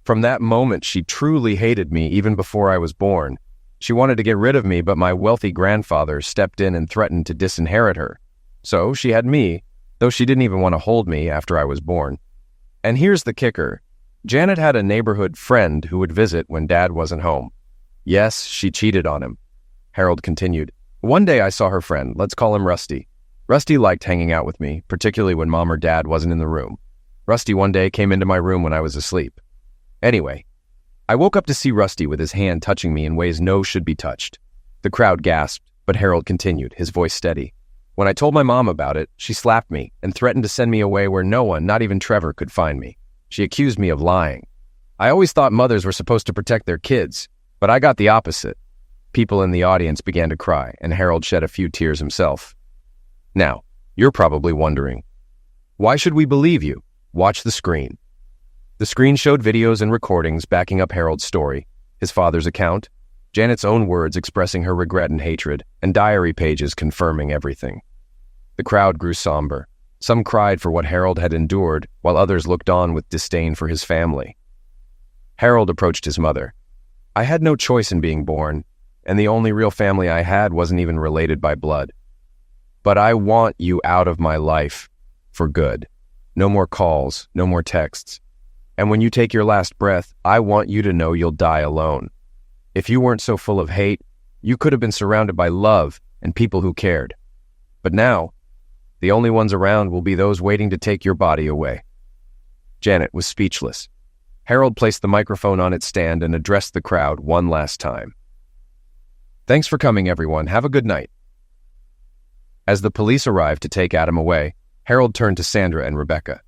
From that moment, she truly hated me even before I was born. She wanted to get rid of me, but my wealthy grandfather stepped in and threatened to disinherit her. So she had me, though she didn't even want to hold me after I was born. And here's the kicker. Janet had a neighborhood friend who would visit when Dad wasn't home. Yes, she cheated on him." Harold continued. "One day I saw her friend, let's call him Rusty. Rusty liked hanging out with me, particularly when Mom or Dad wasn't in the room. Rusty one day came into my room when I was asleep. Anyway, I woke up to see Rusty with his hand touching me in ways no should be touched. The crowd gasped, but Harold continued, his voice steady. When I told my mom about it, she slapped me and threatened to send me away where no one, not even Trevor, could find me. She accused me of lying. I always thought mothers were supposed to protect their kids, but I got the opposite. People in the audience began to cry, and Harold shed a few tears himself. Now, you're probably wondering, why should we believe you? Watch the screen. The screen showed videos and recordings backing up Harold's story, his father's account, Janet's own words expressing her regret and hatred, and diary pages confirming everything. The crowd grew somber. Some cried for what Harold had endured, while others looked on with disdain for his family. Harold approached his mother. I had no choice in being born, and the only real family I had wasn't even related by blood. But I want you out of my life, for good. No more calls, no more texts. And when you take your last breath, I want you to know you'll die alone. If you weren't so full of hate, you could have been surrounded by love and people who cared. But now, the only ones around will be those waiting to take your body away. Janet was speechless. Harold placed the microphone on its stand and addressed the crowd one last time. Thanks for coming, everyone. Have a good night. As the police arrived to take Adam away, Harold turned to Sandra and Rebecca.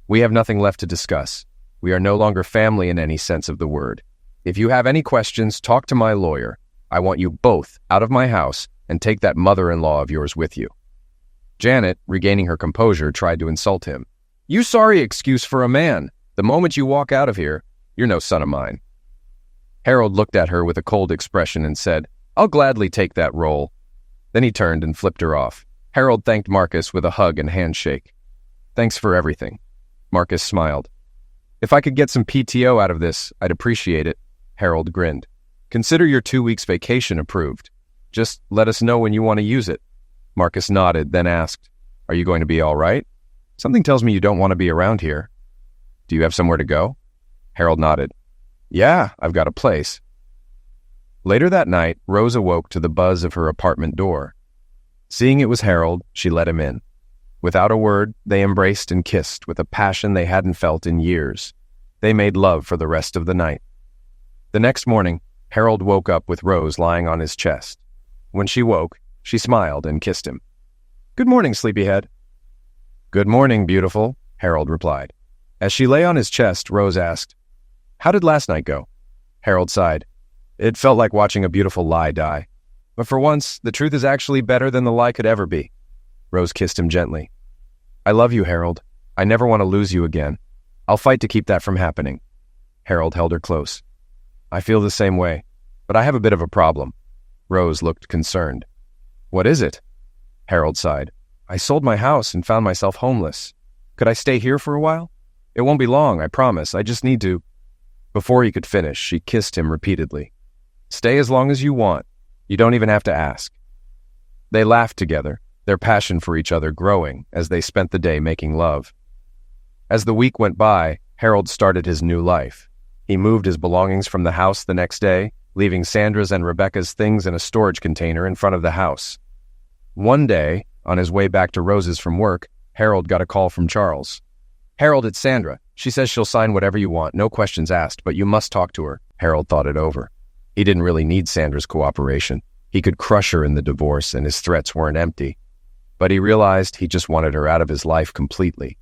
We have nothing left to discuss. We are no longer family in any sense of the word. If you have any questions, talk to my lawyer. I want you both out of my house and take that mother-in-law of yours with you. Janet, regaining her composure, tried to insult him. You sorry excuse for a man. The moment you walk out of here, you're no son of mine. Harold looked at her with a cold expression and said, I'll gladly take that role. Then he turned and flipped her off. Harold thanked Marcus with a hug and handshake. Thanks for everything. Marcus smiled. If I could get some PTO out of this, I'd appreciate it. Harold grinned. Consider your 2 weeks vacation approved. Just let us know when you want to use it. Marcus nodded, then asked, Are you going to be all right? Something tells me you don't want to be around here. Do you have somewhere to go? Harold nodded. Yeah, I've got a place. Later that night, Rose awoke to the buzz of her apartment door. Seeing it was Harold, she let him in. Without a word, they embraced and kissed with a passion they hadn't felt in years. They made love for the rest of the night. The next morning, Harold woke up with Rose lying on his chest. When she woke, she smiled and kissed him. Good morning, sleepyhead. Good morning, beautiful, Harold replied. As she lay on his chest, Rose asked, How did last night go? Harold sighed. It felt like watching a beautiful lie die. But for once, the truth is actually better than the lie could ever be. Rose kissed him gently. I love you, Harold. I never want to lose you again. I'll fight to keep that from happening. Harold held her close. I feel the same way, but I have a bit of a problem. Rose looked concerned. What is it? Harold sighed. I sold my house and found myself homeless. Could I stay here for a while? It won't be long, I promise. I just need to... Before he could finish, she kissed him repeatedly. Stay as long as you want. You don't even have to ask. They laughed together, their passion for each other growing as they spent the day making love. As the week went by, Harold started his new life. He moved his belongings from the house the next day, leaving Sandra's and Rebecca's things in a storage container in front of the house. One day, on his way back to Rose's from work, Harold got a call from Charles. Harold, it's Sandra. She says she'll sign whatever you want, no questions asked, but you must talk to her. Harold thought it over. He didn't really need Sandra's cooperation. He could crush her in the divorce, and his threats weren't empty. But he realized he just wanted her out of his life completely.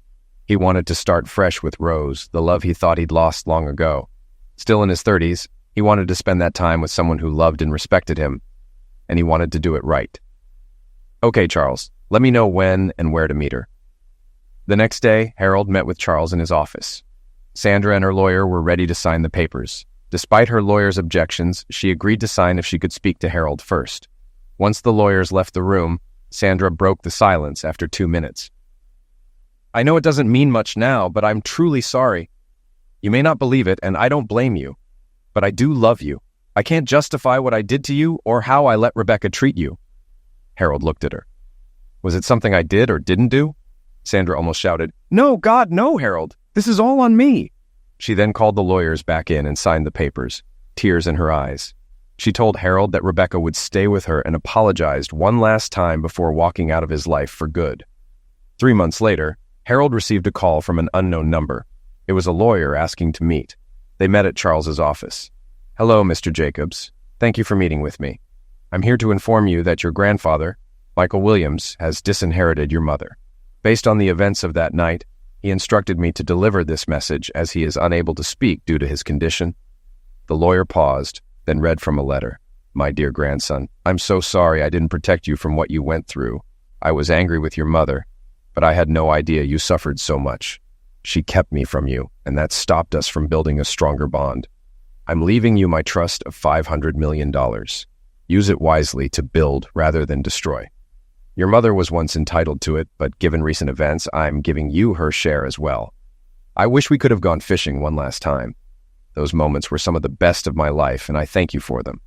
He wanted to start fresh with Rose, the love he thought he'd lost long ago. Still in his 30s, he wanted to spend that time with someone who loved and respected him, and he wanted to do it right. Okay, Charles, let me know when and where to meet her. The next day, Harold met with Charles in his office. Sandra and her lawyer were ready to sign the papers. Despite her lawyer's objections, she agreed to sign if she could speak to Harold first. Once the lawyers left the room, Sandra broke the silence after 2 minutes. I know it doesn't mean much now, but I'm truly sorry. You may not believe it, and I don't blame you. But I do love you. I can't justify what I did to you or how I let Rebecca treat you. Harold looked at her. Was it something I did or didn't do? Sandra almost shouted, No, God, no, Harold. This is all on me. She then called the lawyers back in and signed the papers, tears in her eyes. She told Harold that Rebecca would stay with her and apologized one last time before walking out of his life for good. 3 months later, Harold received a call from an unknown number. It was a lawyer asking to meet. They met at Charles's office. Hello, Mr. Jacobs. Thank you for meeting with me. I'm here to inform you that your grandfather, Michael Williams, has disinherited your mother. Based on the events of that night, He instructed me to deliver this message as he is unable to speak due to his condition. The lawyer paused, then read from a letter. My dear grandson, I'm so sorry I didn't protect you from what you went through. I was angry with your mother, but I had no idea you suffered so much. She kept me from you, and that stopped us from building a stronger bond. I'm leaving you my trust of $500 million. Use it wisely to build rather than destroy. Your mother was once entitled to it, but given recent events, I'm giving you her share as well. I wish we could have gone fishing one last time. Those moments were some of the best of my life, and I thank you for them.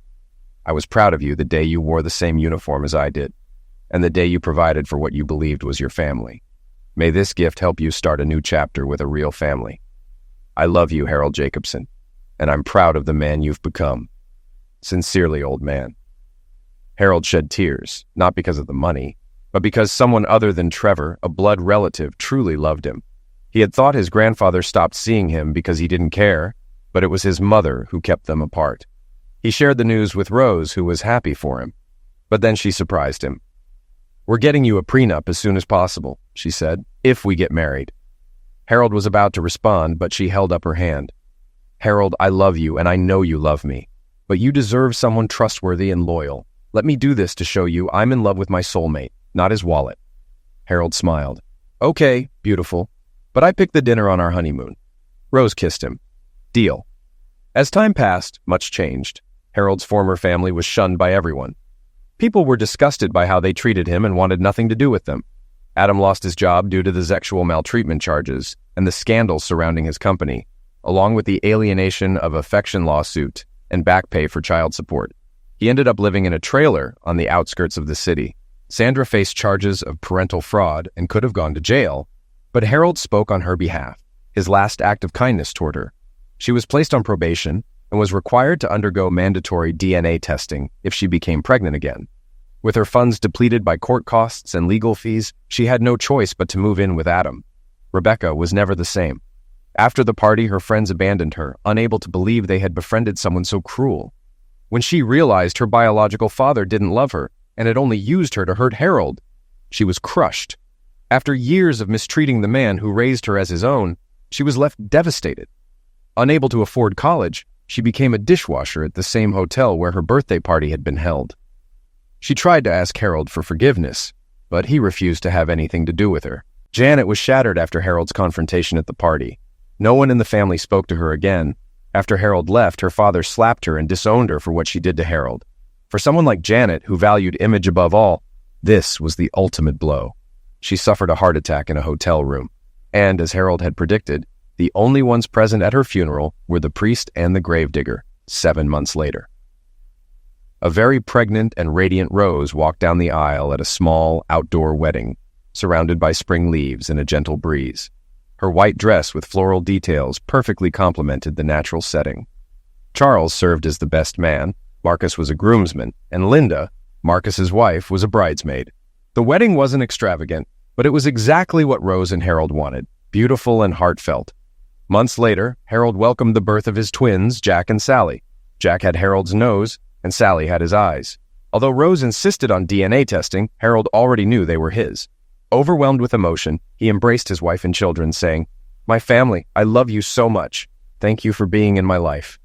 I was proud of you the day you wore the same uniform as I did, and the day you provided for what you believed was your family. May this gift help you start a new chapter with a real family. I love you, Harold Jacobson, and I'm proud of the man you've become. Sincerely, old man. Harold shed tears, not because of the money, but because someone other than Trevor, a blood relative, truly loved him. He had thought his grandfather stopped seeing him because he didn't care, but it was his mother who kept them apart. He shared the news with Rose, who was happy for him. But then she surprised him. We're getting you a prenup as soon as possible, she said, if we get married. Harold was about to respond, but she held up her hand. Harold, I love you, and I know you love me. But you deserve someone trustworthy and loyal. Let me do this to show you I'm in love with my soulmate, not his wallet. Harold smiled. Okay, beautiful. But I picked the dinner on our honeymoon. Rose kissed him. Deal. As time passed, much changed. Harold's former family was shunned by everyone. People were disgusted by how they treated him and wanted nothing to do with them. Adam lost his job due to the sexual maltreatment charges and the scandals surrounding his company, along with the alienation of affection lawsuit and back pay for child support. He ended up living in a trailer on the outskirts of the city. Sandra faced charges of parental fraud and could have gone to jail, but Harold spoke on her behalf, his last act of kindness toward her. She was placed on probation and was required to undergo mandatory DNA testing if she became pregnant again. With her funds depleted by court costs and legal fees, she had no choice but to move in with Adam. Rebecca was never the same. After the party, her friends abandoned her, unable to believe they had befriended someone so cruel. When she realized her biological father didn't love her and had only used her to hurt Harold, she was crushed. After years of mistreating the man who raised her as his own, she was left devastated. Unable to afford college, she became a dishwasher at the same hotel where her birthday party had been held. She tried to ask Harold for forgiveness, but he refused to have anything to do with her. Janet was shattered after Harold's confrontation at the party. No one in the family spoke to her again. After Harold left, her father slapped her and disowned her for what she did to Harold. For someone like Janet, who valued image above all, this was the ultimate blow. She suffered a heart attack in a hotel room, and, as Harold had predicted, the only ones present at her funeral were the priest and the gravedigger, 7 months later. A very pregnant and radiant Rose walked down the aisle at a small, outdoor wedding, surrounded by spring leaves and a gentle breeze. Her white dress with floral details perfectly complemented the natural setting. Charles served as the best man, Marcus was a groomsman, and Linda, Marcus's wife, was a bridesmaid. The wedding wasn't extravagant, but it was exactly what Rose and Harold wanted, beautiful and heartfelt. Months later, Harold welcomed the birth of his twins, Jack and Sally. Jack had Harold's nose, and Sally had his eyes. Although Rose insisted on DNA testing, Harold already knew they were his. Overwhelmed with emotion, he embraced his wife and children, saying, "My family, I love you so much. Thank you for being in my life."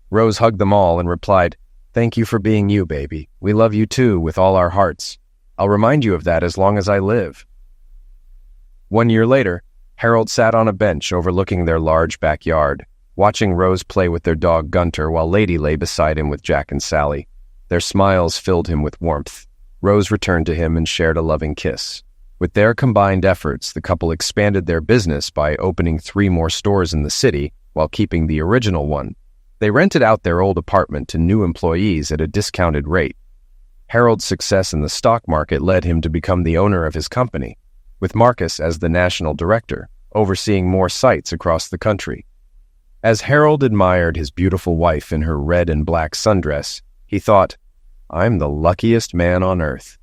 Rose hugged them all and replied, "Thank you for being you, baby. We love you too with all our hearts. I'll remind you of that as long as I live." 1 year later, Harold sat on a bench overlooking their large backyard, watching Rose play with their dog Gunter while Lady lay beside him with Jack and Sally. Their smiles filled him with warmth. Rose returned to him and shared a loving kiss. With their combined efforts, the couple expanded their business by opening 3 more stores in the city while keeping the original one. They rented out their old apartment to new employees at a discounted rate. Harold's success in the stock market led him to become the owner of his company, with Marcus as the national director, overseeing more sites across the country. As Harold admired his beautiful wife in her red and black sundress, he thought, "I'm the luckiest man on earth."